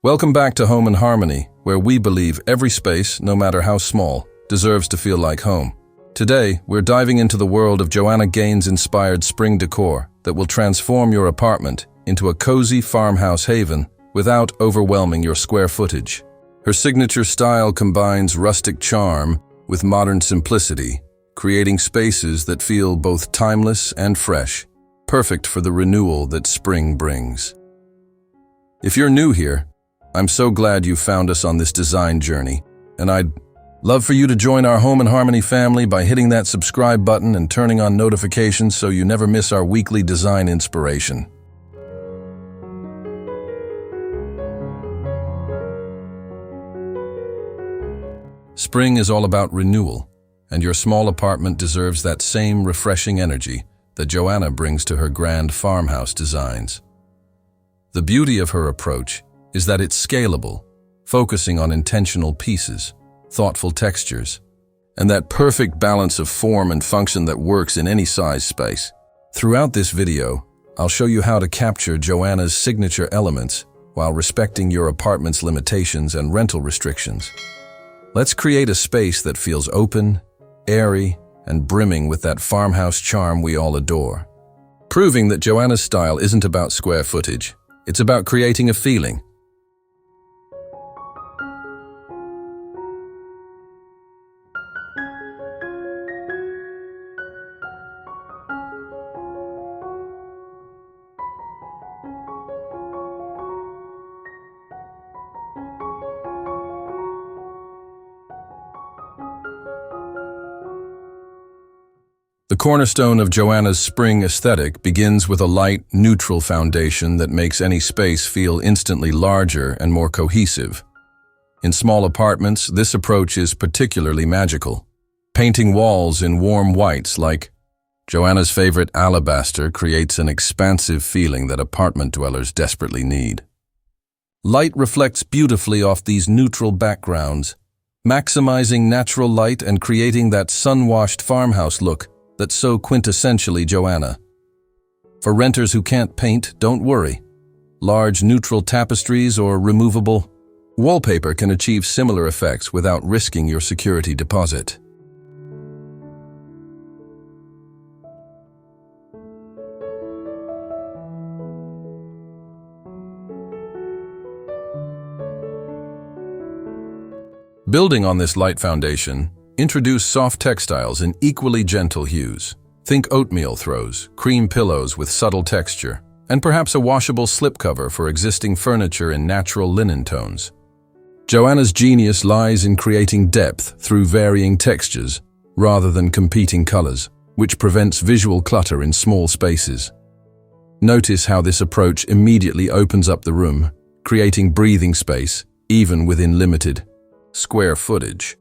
Welcome back to Home and Harmony, where we believe every space, no matter how small, deserves to feel like home. Today, we're diving into the world of Joanna Gaines-inspired spring decor that will transform your apartment into a cozy farmhouse haven without overwhelming your square footage. Her signature style combines rustic charm with modern simplicity, creating spaces that feel both timeless and fresh, perfect for the renewal that spring brings. If you're new here, I'm so glad you found us on this design journey, and I'd love for you to join our Home and Harmony family by hitting that subscribe button and turning on notifications so you never miss our weekly design inspiration. Spring is all about renewal, and your small apartment deserves that same refreshing energy that Joanna brings to her grand farmhouse designs. The beauty of her approach is that it's scalable, focusing on intentional pieces, thoughtful textures, and that perfect balance of form and function that works in any size space. Throughout this video, I'll show you how to capture Joanna's signature elements while respecting your apartment's limitations and rental restrictions. Let's create a space that feels open, airy, and brimming with that farmhouse charm we all adore. Proving that Joanna's style isn't about square footage, it's about creating a feeling. The cornerstone of Joanna's spring aesthetic begins with a light, neutral foundation that makes any space feel instantly larger and more cohesive. In small apartments, this approach is particularly magical. Painting walls in warm whites like Joanna's favorite alabaster creates an expansive feeling that apartment dwellers desperately need. Light reflects beautifully off these neutral backgrounds, maximizing natural light and creating that sun-washed farmhouse look that's so quintessentially Joanna. For renters who can't paint, don't worry. Large neutral tapestries or removable wallpaper can achieve similar effects without risking your security deposit. Building on this light foundation, introduce soft textiles in equally gentle hues. Think oatmeal throws, cream pillows with subtle texture, and perhaps a washable slipcover for existing furniture in natural linen tones. Joanna's genius lies in creating depth through varying textures rather than competing colors, which prevents visual clutter in small spaces. Notice how this approach immediately opens up the room, creating breathing space even within limited square footage.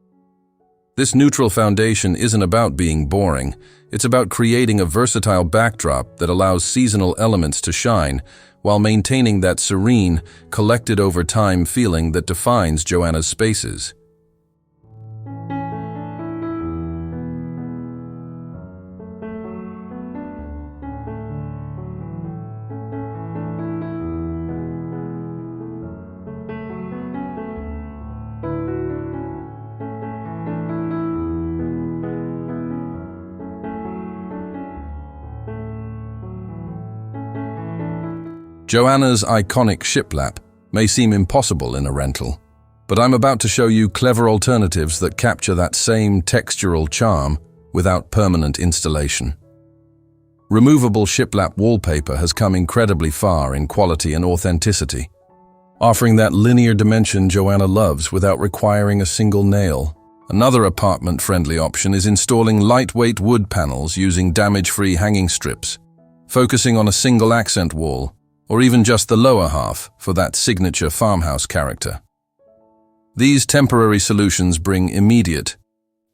This neutral foundation isn't about being boring, it's about creating a versatile backdrop that allows seasonal elements to shine while maintaining that serene, collected over time feeling that defines Joanna's spaces. Joanna's iconic shiplap may seem impossible in a rental, but I'm about to show you clever alternatives that capture that same textural charm without permanent installation. Removable shiplap wallpaper has come incredibly far in quality and authenticity, offering that linear dimension Joanna loves without requiring a single nail. Another apartment-friendly option is installing lightweight wood panels using damage-free hanging strips, focusing on a single accent wall, or even just the lower half for that signature farmhouse character. These temporary solutions bring immediate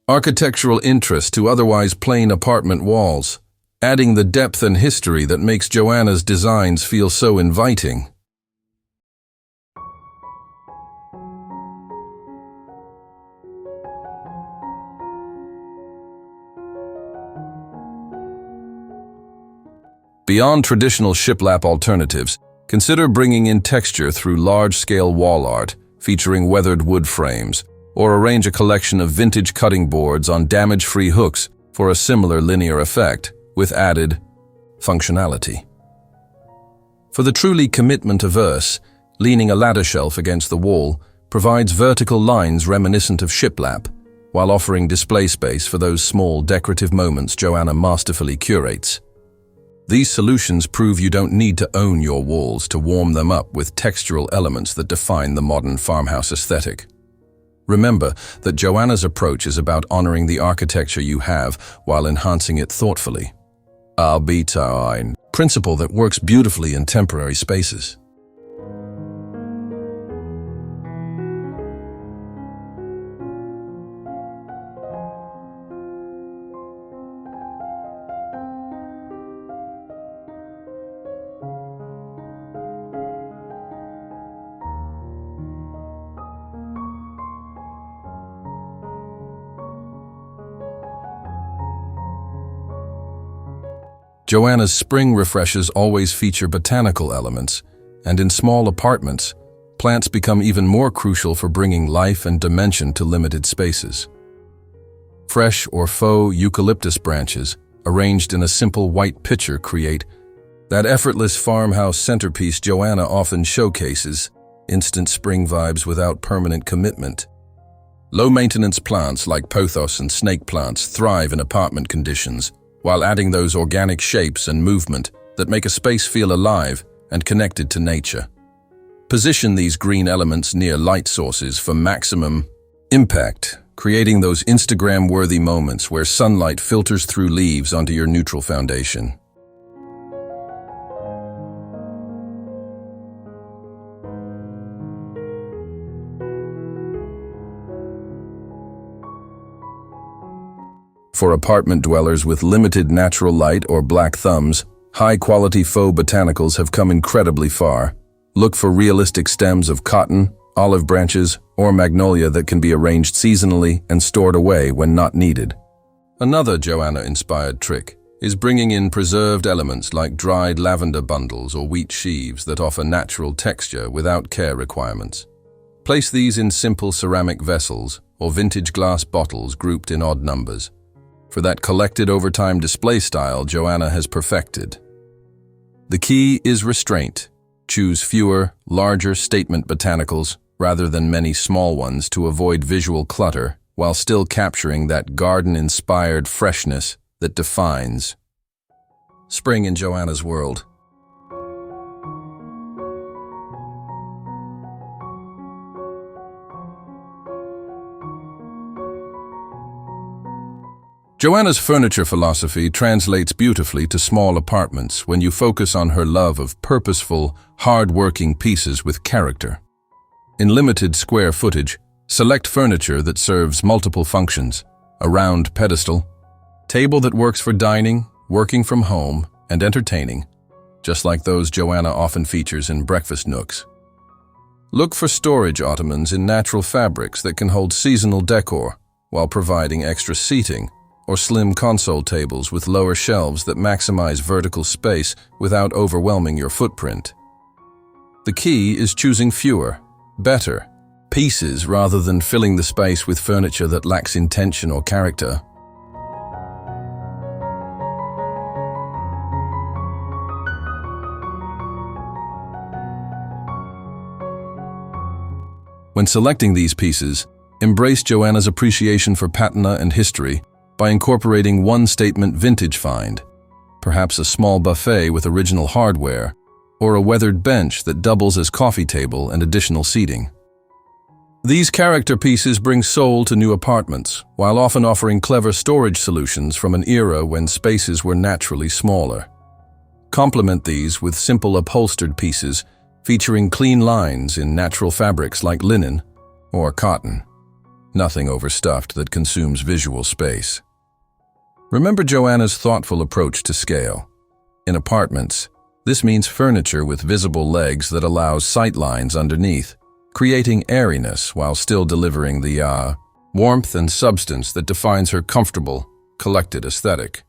architectural interest to otherwise plain apartment walls, adding the depth and history that makes Joanna's designs feel so inviting. Beyond traditional shiplap alternatives, Consider bringing in texture through large-scale wall art featuring weathered wood frames, or arrange a collection of vintage cutting boards on damage-free hooks for a similar linear effect with added functionality. For the truly commitment-averse, leaning a ladder shelf against the wall provides vertical lines reminiscent of shiplap, while offering display space for those small decorative moments Joanna masterfully curates. These solutions prove you don't need to own your walls to warm them up with textural elements that define the modern farmhouse aesthetic. Remember that Joanna's approach is about honoring the architecture you have while enhancing it thoughtfully. A principle that works beautifully in temporary spaces. Joanna's spring refreshes always feature botanical elements, and in small apartments, plants become even more crucial for bringing life and dimension to limited spaces. Fresh or faux eucalyptus branches, arranged in a simple white pitcher, create that effortless farmhouse centerpiece Joanna often showcases, instant spring vibes without permanent commitment. Low-maintenance plants like pothos and snake plants thrive in apartment conditions, while adding those organic shapes and movement that make a space feel alive and connected to nature. Position these green elements near light sources for maximum impact, creating those Instagram-worthy moments where sunlight filters through leaves onto your neutral foundation. For apartment dwellers with limited natural light or black thumbs, high-quality faux botanicals have come incredibly far. Look for realistic stems of cotton, olive branches, or magnolia that can be arranged seasonally and stored away when not needed. Another Joanna-inspired trick is bringing in preserved elements like dried lavender bundles or wheat sheaves that offer natural texture without care requirements. Place these in simple ceramic vessels or vintage glass bottles grouped in odd numbers. For that collected over time display style Joanna has perfected. The key is restraint. Choose fewer, larger statement botanicals rather than many small ones to avoid visual clutter while still capturing that garden-inspired freshness that defines spring in Joanna's world. Joanna's furniture philosophy translates beautifully to small apartments when you focus on her love of purposeful, hard-working pieces with character. In limited square footage, select furniture that serves multiple functions: a round pedestal, table that works for dining, working from home, and entertaining, just like those Joanna often features in breakfast nooks. Look for storage ottomans in natural fabrics that can hold seasonal decor while providing extra seating, or slim console tables with lower shelves that maximize vertical space without overwhelming your footprint. The key is choosing fewer, better pieces rather than filling the space with furniture that lacks intention or character. When selecting these pieces, embrace Joanna's appreciation for patina and history by incorporating one statement vintage find, perhaps a small buffet with original hardware, or a weathered bench that doubles as coffee table and additional seating. These character pieces bring soul to new apartments, while often offering clever storage solutions from an era when spaces were naturally smaller. Complement these with simple upholstered pieces featuring clean lines in natural fabrics like linen or cotton. Nothing overstuffed that consumes visual space. Remember Joanna's thoughtful approach to scale. In apartments, this means furniture with visible legs that allows sight lines underneath, creating airiness while still delivering the warmth and substance that defines her comfortable, collected aesthetic.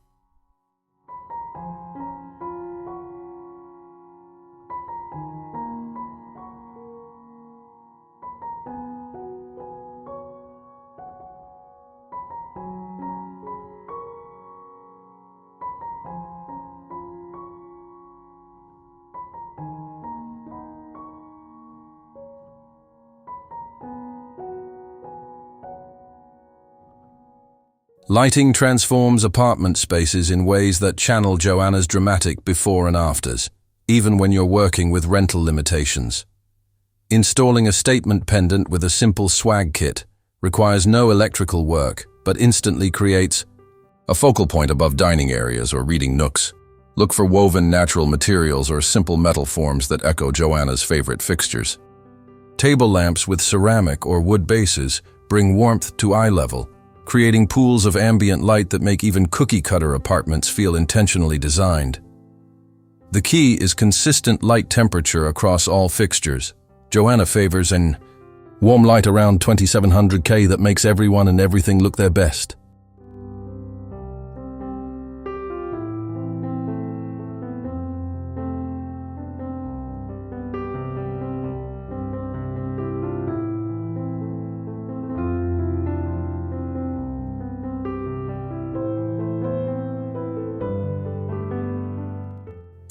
Lighting transforms apartment spaces in ways that channel Joanna's dramatic before and afters, even when you're working with rental limitations. Installing a statement pendant with a simple swag kit requires no electrical work, but instantly creates a focal point above dining areas or reading nooks. Look for woven natural materials or simple metal forms that echo Joanna's favorite fixtures. Table lamps with ceramic or wood bases bring warmth to eye level, creating pools of ambient light that make even cookie-cutter apartments feel intentionally designed. The key is consistent light temperature across all fixtures. Joanna favors an warm light around 2700 K that makes everyone and everything look their best.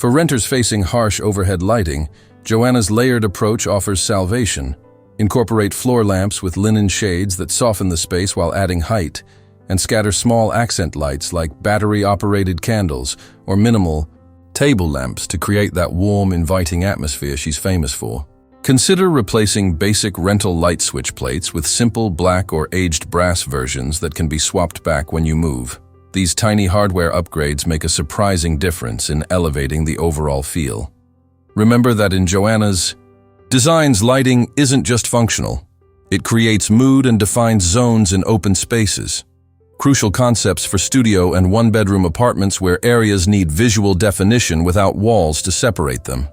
For renters facing harsh overhead lighting, Joanna's layered approach offers salvation. Incorporate floor lamps with linen shades that soften the space while adding height, and scatter small accent lights like battery-operated candles or minimal table lamps to create that warm, inviting atmosphere she's famous for. Consider replacing basic rental light switch plates with simple black or aged brass versions that can be swapped back when you move. These tiny hardware upgrades make a surprising difference in elevating the overall feel. Remember that in Joanna's designs, lighting isn't just functional. It creates mood and defines zones in open spaces. Crucial concepts for studio and one-bedroom apartments where areas need visual definition without walls to separate them.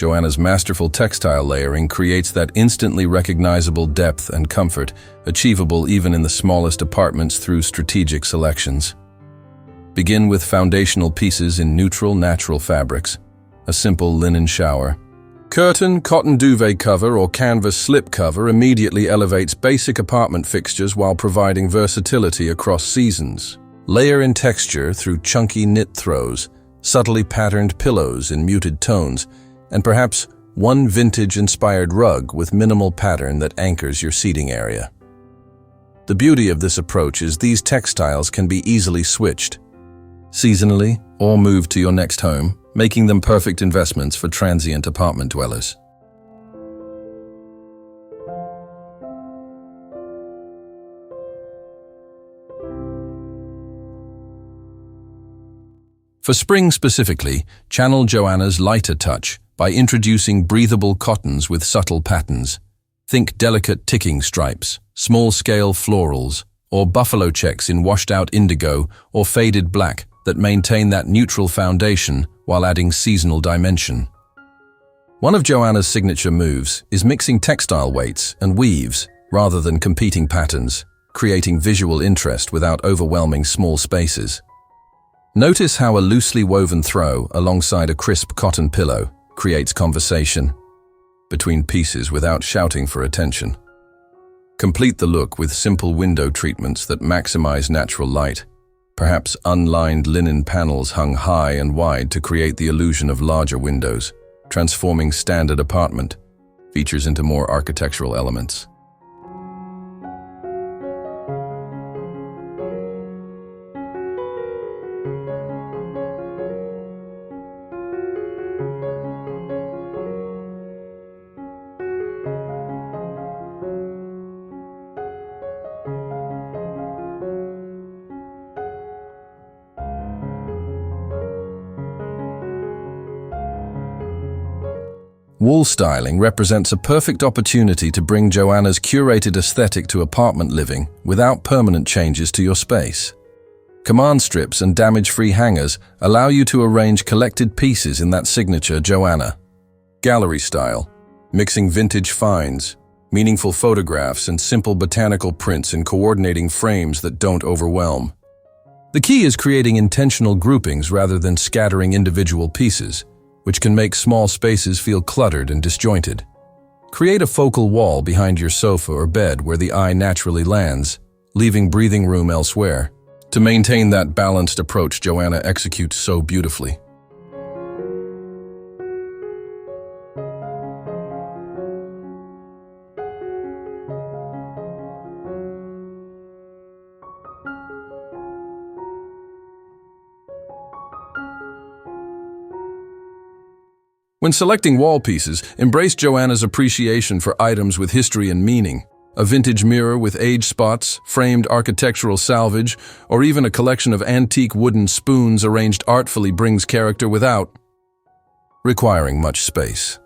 Joanna's masterful textile layering creates that instantly recognizable depth and comfort, achievable even in the smallest apartments through strategic selections. Begin with foundational pieces in neutral, natural fabrics, a simple linen shower. Curtain, cotton duvet cover, or canvas slip cover immediately elevates basic apartment fixtures while providing versatility across seasons. Layer in texture through chunky knit throws, subtly patterned pillows in muted tones, and perhaps one vintage-inspired rug with minimal pattern that anchors your seating area. The beauty of this approach is these textiles can be easily switched seasonally or moved to your next home, making them perfect investments for transient apartment dwellers. For spring specifically, channel Joanna's lighter touch by introducing breathable cottons with subtle patterns. Think delicate ticking stripes, small-scale florals, or buffalo checks in washed-out indigo or faded black that maintain that neutral foundation while adding seasonal dimension. One of Joanna's signature moves is mixing textile weights and weaves rather than competing patterns, creating visual interest without overwhelming small spaces. Notice how a loosely woven throw alongside a crisp cotton pillow creates conversation between pieces without shouting for attention. Complete the look with simple window treatments that maximize natural light, perhaps unlined linen panels hung high and wide to create the illusion of larger windows, transforming standard apartment features into more architectural elements. Wall styling represents a perfect opportunity to bring Joanna's curated aesthetic to apartment living without permanent changes to your space. Command strips and damage-free hangers allow you to arrange collected pieces in that signature Joanna gallery style, mixing vintage finds, meaningful photographs, and simple botanical prints in coordinating frames that don't overwhelm. The key is creating intentional groupings rather than scattering individual pieces, which can make small spaces feel cluttered and disjointed. Create a focal wall behind your sofa or bed where the eye naturally lands, leaving breathing room elsewhere. To maintain that balanced approach Joanna executes so beautifully. When selecting wall pieces, embrace Joanna's appreciation for items with history and meaning. A vintage mirror with age spots, framed architectural salvage, or even a collection of antique wooden spoons arranged artfully brings character without requiring much space.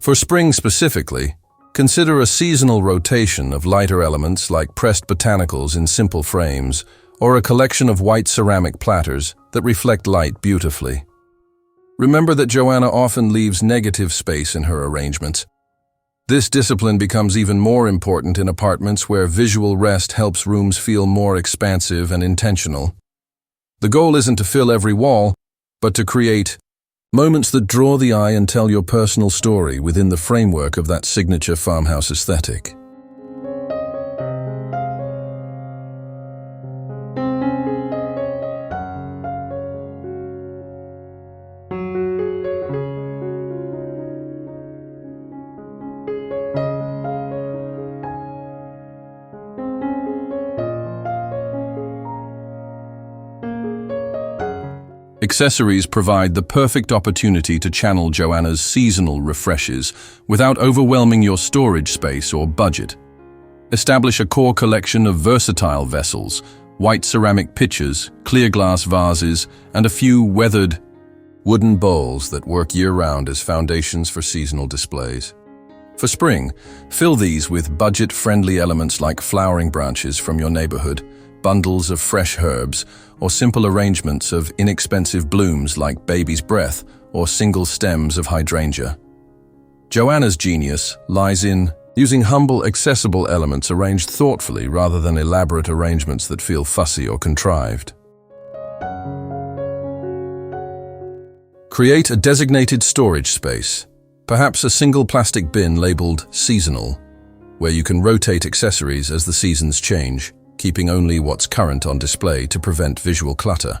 For spring specifically, consider a seasonal rotation of lighter elements like pressed botanicals in simple frames, or a collection of white ceramic platters that reflect light beautifully. Remember that Joanna often leaves negative space in her arrangements. This discipline becomes even more important in apartments where visual rest helps rooms feel more expansive and intentional. The goal isn't to fill every wall, but to create moments that draw the eye and tell your personal story within the framework of that signature farmhouse aesthetic. Accessories provide the perfect opportunity to channel Joanna's seasonal refreshes without overwhelming your storage space or budget. Establish a core collection of versatile vessels, white ceramic pitchers, clear glass vases, and a few weathered wooden bowls that work year-round as foundations for seasonal displays. For spring, fill these with budget-friendly elements like flowering branches from your neighborhood, bundles of fresh herbs, or simple arrangements of inexpensive blooms like baby's breath or single stems of hydrangea. Joanna's genius lies in using humble, accessible elements arranged thoughtfully rather than elaborate arrangements that feel fussy or contrived. Create a designated storage space, perhaps a single plastic bin labeled seasonal, where you can rotate accessories as the seasons change, keeping only what's current on display to prevent visual clutter.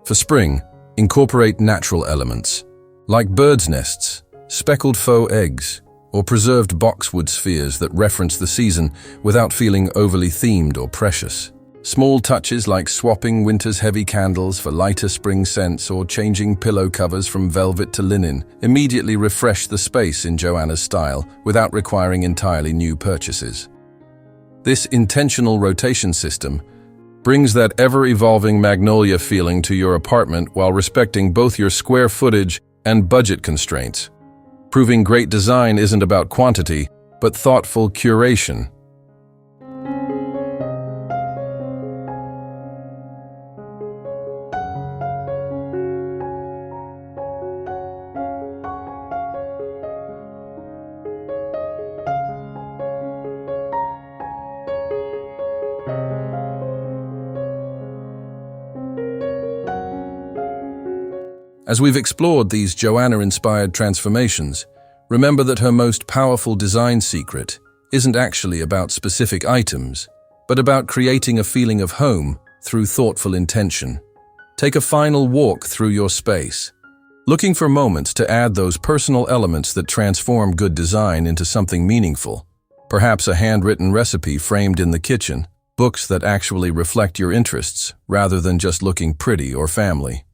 For spring, incorporate natural elements, like birds' nests, speckled faux eggs, or preserved boxwood spheres that reference the season without feeling overly themed or precious. Small touches like swapping winter's heavy candles for lighter spring scents or changing pillow covers from velvet to linen immediately refresh the space in Joanna's style without requiring entirely new purchases. This intentional rotation system brings that ever-evolving Magnolia feeling to your apartment while respecting both your square footage and budget constraints, proving great design isn't about quantity, but thoughtful curation. As we've explored these Joanna-inspired transformations, remember that her most powerful design secret isn't actually about specific items, but about creating a feeling of home through thoughtful intention. Take a final walk through your space, looking for moments to add those personal elements that transform good design into something meaningful. Perhaps a handwritten recipe framed in the kitchen, books that actually reflect your interests rather than just looking pretty or family.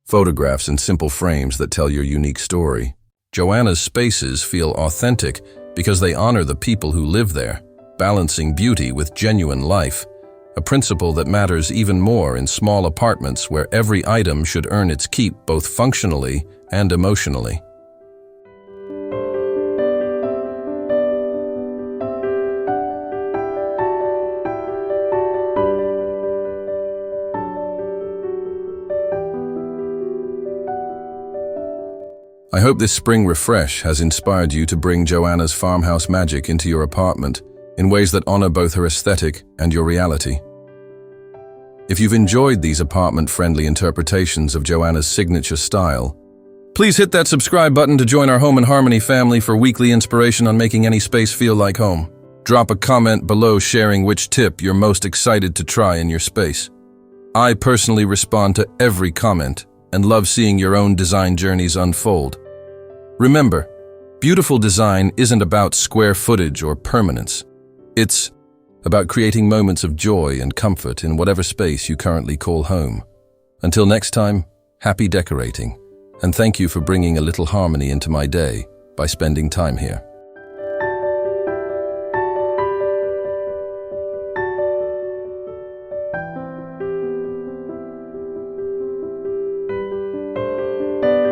Photographs in simple frames that tell your unique story. Joanna's spaces feel authentic because they honor the people who live there, balancing beauty with genuine life, a principle that matters even more in small apartments where every item should earn its keep both functionally and emotionally. I hope this spring refresh has inspired you to bring Joanna's farmhouse magic into your apartment in ways that honor both her aesthetic and your reality. If you've enjoyed these apartment-friendly interpretations of Joanna's signature style, please hit that subscribe button to join our Home and Harmony family for weekly inspiration on making any space feel like home. Drop a comment below sharing which tip you're most excited to try in your space. I personally respond to every comment and love seeing your own design journeys unfold. Remember, beautiful design isn't about square footage or permanence. It's about creating moments of joy and comfort in whatever space you currently call home. Until next time, happy decorating, And thank you for bringing a little harmony into my day by spending time here.